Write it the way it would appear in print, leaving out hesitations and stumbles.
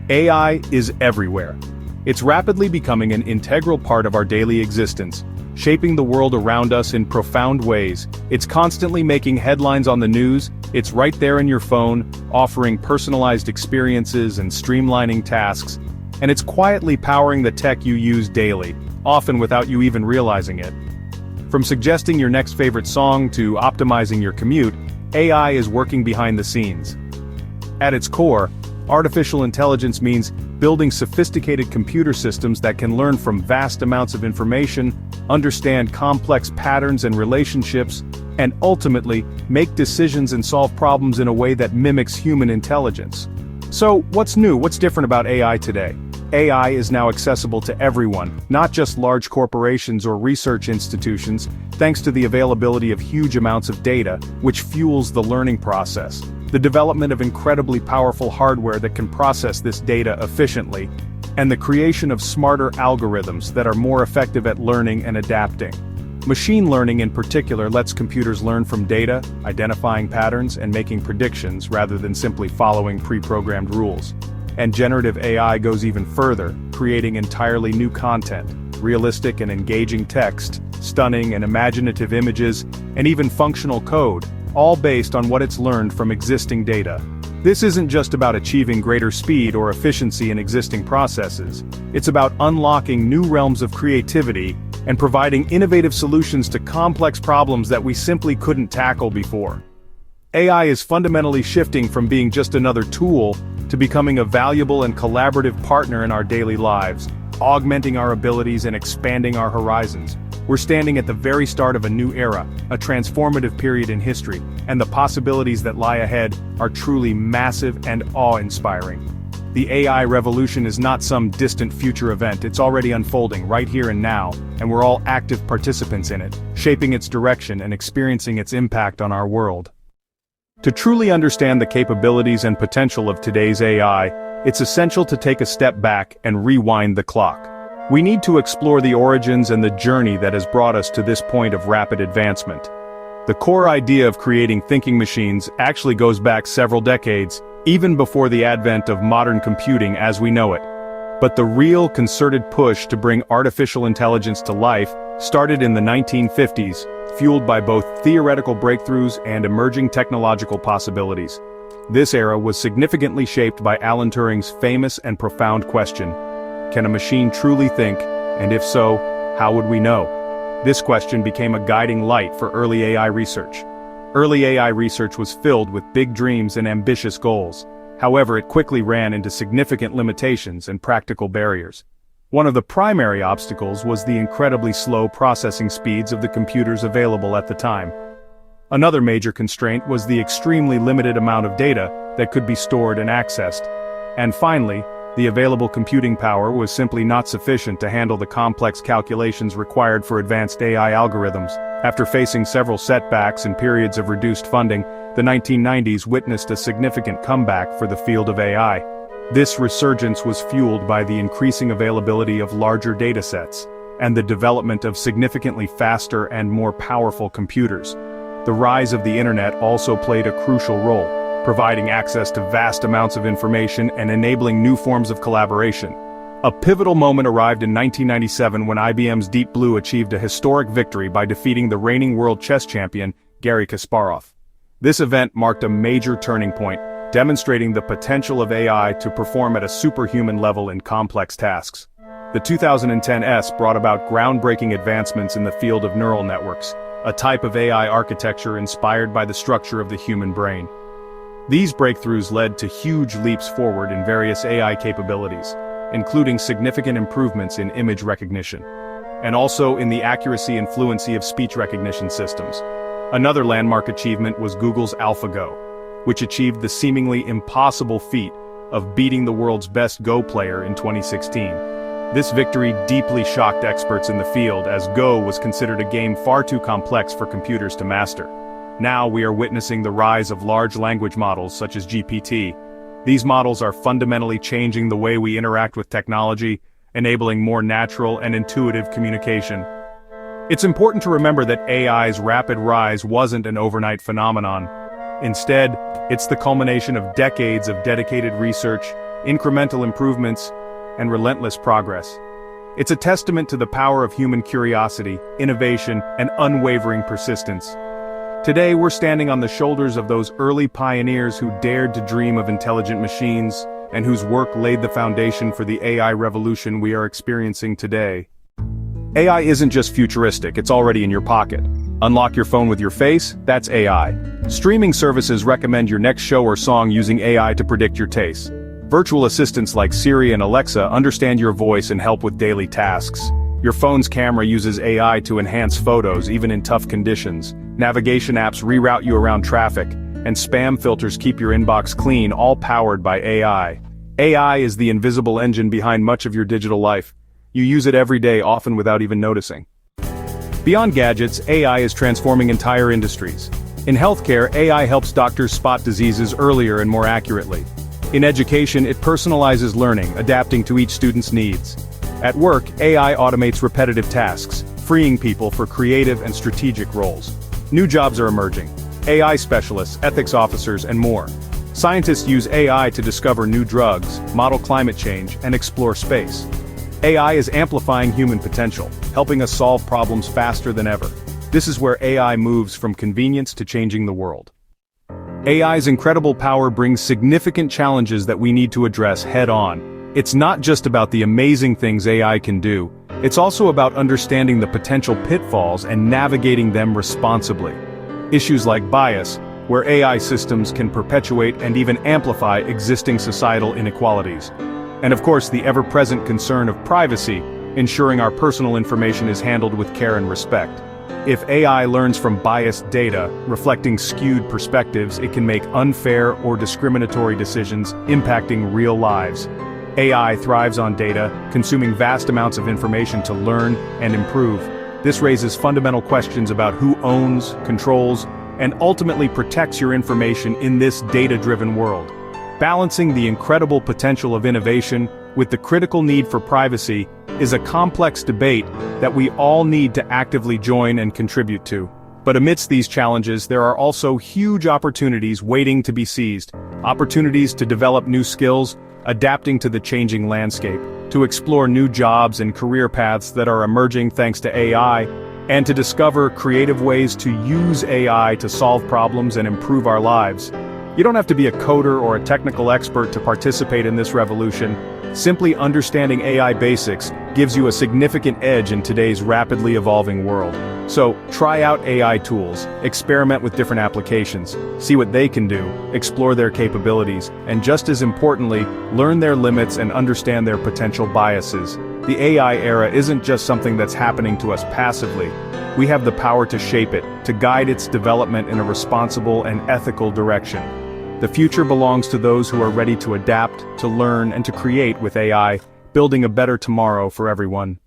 AI is everywhere. It's rapidly becoming an integral part of our daily existence, shaping the world around us in profound ways. It's constantly making headlines on the news, it's right there in your phone, offering personalized experiences and streamlining tasks, and it's quietly powering the tech you use daily, often without you even realizing it. From suggesting your next favorite song to optimizing your commute, AI is working behind the scenes. At its core, artificial intelligence means building sophisticated computer systems that can learn from vast amounts of information, understand complex patterns and relationships, and ultimately, make decisions and solve problems in a way that mimics human intelligence. So, what's new? What's different about AI today? AI is now accessible to everyone, not just large corporations or research institutions, thanks to the availability of huge amounts of data, which fuels the learning process. The development of incredibly powerful hardware that can process this data efficiently, and the creation of smarter algorithms that are more effective at learning and adapting. Machine learning in particular lets computers learn from data, identifying patterns and making predictions rather than simply following pre-programmed rules. And generative AI goes even further, creating entirely new content, realistic and engaging text, stunning and imaginative images, and even functional code, all based on what it's learned from existing data. This isn't just about achieving greater speed or efficiency in existing processes, it's about unlocking new realms of creativity and providing innovative solutions to complex problems that we simply couldn't tackle before. AI is fundamentally shifting from being just another tool to becoming a valuable and collaborative partner in our daily lives, augmenting our abilities and expanding our horizons. We're standing at the very start of a new era, a transformative period in history, and the possibilities that lie ahead are truly massive and awe-inspiring. The AI revolution is not some distant future event, it's already unfolding right here and now, and we're all active participants in it, shaping its direction and experiencing its impact on our world. To truly understand the capabilities and potential of today's AI, it's essential to take a step back and rewind the clock. We need to explore the origins and the journey that has brought us to this point of rapid advancement. The core idea of creating thinking machines actually goes back several decades, even before the advent of modern computing as we know it. But the real concerted push to bring artificial intelligence to life started in the 1950s, fueled by both theoretical breakthroughs and emerging technological possibilities. This era was significantly shaped by Alan Turing's famous and profound question: can a machine truly think, and if so, how would we know? This question became a guiding light for early AI research. Early AI research was filled with big dreams and ambitious goals. However, it quickly ran into significant limitations and practical barriers. One of the primary obstacles was the incredibly slow processing speeds of the computers available at the time. Another major constraint was the extremely limited amount of data that could be stored and accessed. And finally, the available computing power was simply not sufficient to handle the complex calculations required for advanced AI algorithms. After facing several setbacks and periods of reduced funding, the 1990s witnessed a significant comeback for the field of AI. This resurgence was fueled by the increasing availability of larger datasets, and the development of significantly faster and more powerful computers. The rise of the internet also played a crucial role, providing access to vast amounts of information and enabling new forms of collaboration. A pivotal moment arrived in 1997 when IBM's Deep Blue achieved a historic victory by defeating the reigning world chess champion, Garry Kasparov. This event marked a major turning point, demonstrating the potential of AI to perform at a superhuman level in complex tasks. The 2010s brought about groundbreaking advancements in the field of neural networks, a type of AI architecture inspired by the structure of the human brain. These breakthroughs led to huge leaps forward in various AI capabilities, including significant improvements in image recognition, and also in the accuracy and fluency of speech recognition systems. Another landmark achievement was Google's AlphaGo, which achieved the seemingly impossible feat of beating the world's best Go player in 2016. This victory deeply shocked experts in the field, as Go was considered a game far too complex for computers to master. Now we are witnessing the rise of large language models such as GPT. These models are fundamentally changing the way we interact with technology, enabling more natural and intuitive communication. It's important to remember that AI's rapid rise wasn't an overnight phenomenon. Instead, it's the culmination of decades of dedicated research, incremental improvements, and relentless progress. It's a testament to the power of human curiosity, innovation, and unwavering persistence. Today we're standing on the shoulders of those early pioneers who dared to dream of intelligent machines, and whose work laid the foundation for the AI revolution we are experiencing today. AI isn't just futuristic, it's already in your pocket. Unlock your phone with your face? That's AI. Streaming services recommend your next show or song using AI to predict your tastes. Virtual assistants like Siri and Alexa understand your voice and help with daily tasks. Your phone's camera uses AI to enhance photos even in tough conditions. Navigation apps reroute you around traffic, and spam filters keep your inbox clean, all powered by AI. AI is the invisible engine behind much of your digital life. You use it every day, often without even noticing. Beyond gadgets, AI is transforming entire industries. In healthcare, AI helps doctors spot diseases earlier and more accurately. In education, it personalizes learning, adapting to each student's needs. At work, AI automates repetitive tasks, freeing people for creative and strategic roles. New jobs are emerging: AI specialists, ethics officers, and more. Scientists use AI to discover new drugs, model climate change, and explore space. AI is amplifying human potential, helping us solve problems faster than ever. This is where AI moves from convenience to changing the world. AI's incredible power brings significant challenges that we need to address head-on. It's not just about the amazing things AI can do, it's also about understanding the potential pitfalls and navigating them responsibly. Issues like bias, where AI systems can perpetuate and even amplify existing societal inequalities. And of course, the ever-present concern of privacy, ensuring our personal information is handled with care and respect. If AI learns from biased data, reflecting skewed perspectives, it can make unfair or discriminatory decisions, impacting real lives. AI thrives on data, consuming vast amounts of information to learn and improve. This raises fundamental questions about who owns, controls, and ultimately protects your information in this data-driven world. Balancing the incredible potential of innovation with the critical need for privacy is a complex debate that we all need to actively join and contribute to. But amidst these challenges, there are also huge opportunities waiting to be seized. Opportunities to develop new skills, adapting to the changing landscape, to explore new jobs and career paths that are emerging thanks to AI, and to discover creative ways to use AI to solve problems and improve our lives. You don't have to be a coder or a technical expert to participate in this revolution. Simply understanding AI basics gives you a significant edge in today's rapidly evolving world. So, try out AI tools, experiment with different applications, see what they can do, explore their capabilities, and just as importantly, learn their limits and understand their potential biases. The AI era isn't just something that's happening to us passively. We have the power to shape it, to guide its development in a responsible and ethical direction. The future belongs to those who are ready to adapt, to learn, and to create with AI, building a better tomorrow for everyone.